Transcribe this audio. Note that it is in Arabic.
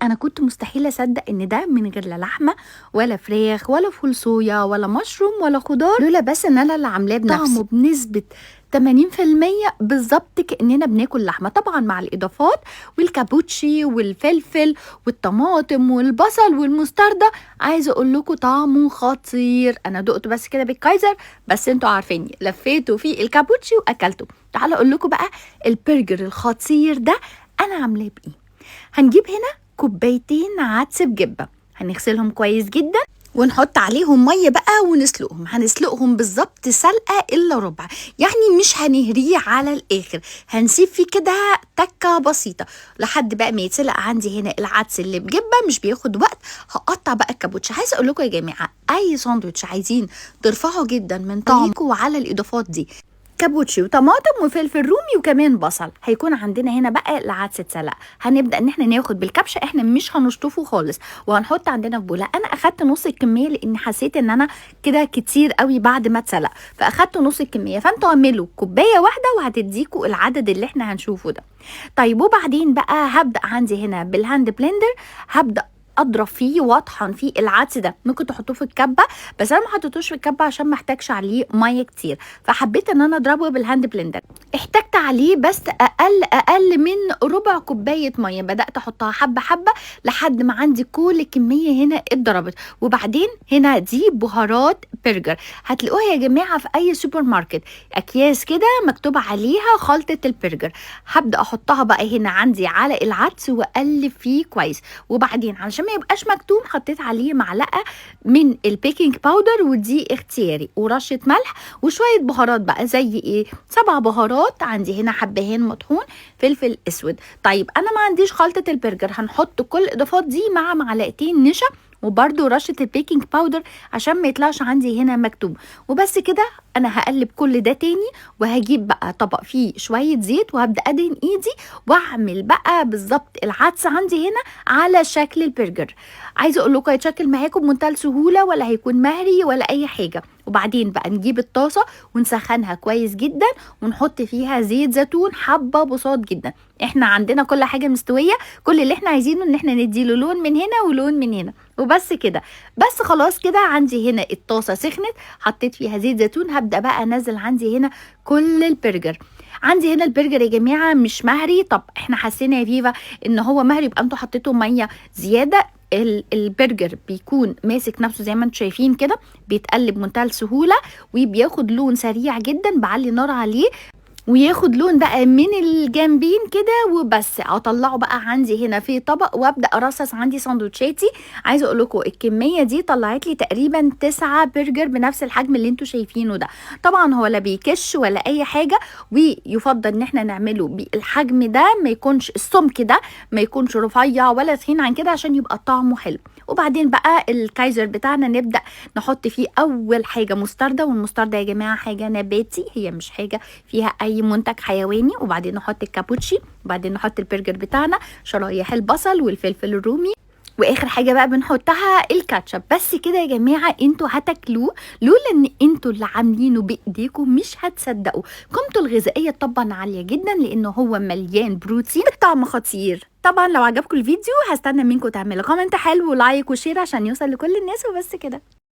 انا كنت مستحيل اصدق ان ده من غير لا لحمه ولا فراخ ولا فول صويا ولا مشروم ولا خضار، لولا بس ان انا اللي عاملاه بنفسي. طعمه بنسبه 80% بالظبط كأننا بناكل لحمة، طبعا مع الإضافات والكابوتشي والفلفل والطماطم والبصل والمستردة. عايزة أقول لكم طعمه خطير. أنا دقت بس كده بالكايزر، بس انتوا عارفيني لفيته في الكابوتشي وأكلته. تعالوا أقول لكم بقى البرجر الخطير ده أنا عاملاه بإيه. هنجيب هنا كوبايتين عدس بجبة، هنغسلهم كويس جدا ونحط عليهم ميه بقى ونسلقهم. هنسلقهم بالظبط سلقه الا ربع، يعني مش هنهريه على الاخر، هنسيب فيه كده تكه بسيطه لحد بقى ما يتسلق. عندي هنا العدس اللي بجبه مش بياخد وقت. هقطع بقى الكابوتشي. عايزه اقول لكم يا جماعه اي ساندوتش عايزين ترفعوا جدا من طعمكم وعلى الاضافات دي، كابوتشي وطماطم وفلفل رومي وكمان بصل، هيكون عندنا هنا بقى العدس اتسلق. هنبدا ان احنا ناخد بالكبشه، احنا مش هنشطفه خالص، وهنحط عندنا في بوله. انا اخدت نص الكميه لان حسيت ان انا كده كتير قوي بعد ما اتسلق، فاخدت نص الكميه. فانتوا اعملوا كوبايه واحده وهتديكوا العدد اللي احنا هنشوفه ده. طيب وبعدين بقى هبدا عندي هنا بالهاند بلندر، هبدا اضرب فيه واطحن فيه العدس ده. ممكن تحطوه في الكبه، بس انا ما حطيتوش في الكبه عشان ما احتاجش عليه ميه كتير، فحبيت ان انا اضربه بالهاند بلندر. احتجت عليه بس اقل من ربع كوبايه ميه، بدات احطها حبه حبه لحد ما عندي كل الكميه هنا اتضربت. وبعدين هنا دي بهارات برجر، هتلاقوها يا جماعه في اي سوبر ماركت، اكياس كده مكتوب عليها خلطه البرجر. هبدا احطها بقى هنا عندي على العدس واقلب فيه كويس. وبعدين علشان ما يبقاش مكتوم حطيت عليه معلقه من البيكنج باودر، ودي اختياري، ورشه ملح وشويه بهارات بقى زي ايه 7 بهارات. عندي هنا حبهان مطحون، فلفل اسود. طيب انا ما عنديش خلطه البرجر، هنحط كل الاضافات دي مع معلقتين نشا وبرده رشه البيكنج باودر عشان ما يطلعش عندي هنا مكتوب. وبس كده انا هقلب كل ده تاني، وهجيب بقى طبق فيه شويه زيت وهبدا ادهن ايدي واعمل بقى بالظبط العدس عندي هنا على شكل البرجر. عايزه اقول لكم هيتشكل معاكم بمنتهى السهوله، ولا هيكون مهري ولا اي حاجه. وبعدين بقى نجيب الطاسه ونسخنها كويس جدا ونحط فيها زيت زيتون حبه بساط جدا. احنا عندنا كل حاجه مستويه، كل اللي احنا عايزينه ان احنا نديله لون من هنا ولون من هنا وبس كده. بس خلاص كده عندي هنا الطاسه سخنت، حطيت فيها زيت زيتون. هبدا بقى انزل عندي هنا كل البرجر. عندي هنا البرجر يا جماعه مش مهري. طب احنا حسينا يا فيفا ان هو مهري، يبقى انتوا حطيتوا ميه زياده. البرجر بيكون ماسك نفسه زي ما انتم شايفين كده، بيتقلب منتهى السهوله وبياخد لون سريع جدا. بعلي نار عليه وياخد لون بقى من الجنبين كده وبس. اطلعه بقى عندي هنا في طبق وابدا ارصص عندي سندوتشاتي. عايزه اقول لكم الكميه دي طلعت لي تقريبا 9 برجر بنفس الحجم اللي انتوا شايفينه ده. طبعا هو لا بيكش ولا اي حاجه، ويفضل ان احنا نعمله بالحجم ده، ما يكونش السمك ده ما يكونش رفيع ولا تخين عن كده عشان يبقى طعمه حلو. وبعدين بقى الكايزر بتاعنا نبدا نحط فيه اول حاجه مستردة، والمستردة يا جماعه حاجه نباتي، هي مش حاجه فيها اي منتج حيواني. وبعدين نحط الكابوتشي، وبعدين نحط البرجر بتاعنا، شرايح البصل والفلفل الرومي، واخر حاجه بقى بنحطها الكاتشب. بس كده يا جماعه انتوا هتاكلوه، لولا ان انتوا اللي عاملينه بايديكم مش هتصدقوا. قيمته الغذائيه طبعا عاليه جدا لانه هو مليان بروتين، الطعم خطير. طبعا لو عجبكم الفيديو هستنى منكم تعملوا كومنت حلو ولايك وشير عشان يوصل لكل الناس. وبس كده.